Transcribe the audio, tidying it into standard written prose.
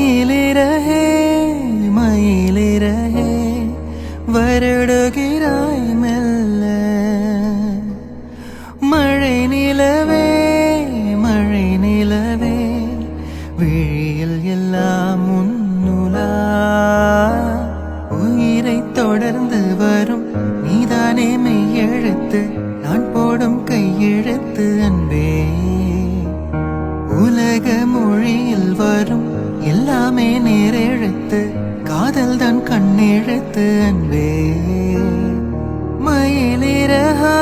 மயிலிறகே மயிலிறகே வருடுகிறாய் மெல்ல மழை நிலவே விழியில் எல்லாம் முன்னுலா உயிரை தொடர்ந்து வரும் நீதானே மெய்யெழுத்து நான் போடும் கையெழுத்து அன்பே உலக மொழியில் வரும் எல்லாமே நேரெழுத்து காதல் தான் கண்ணெழுத்து அன்பே மயிலிறகா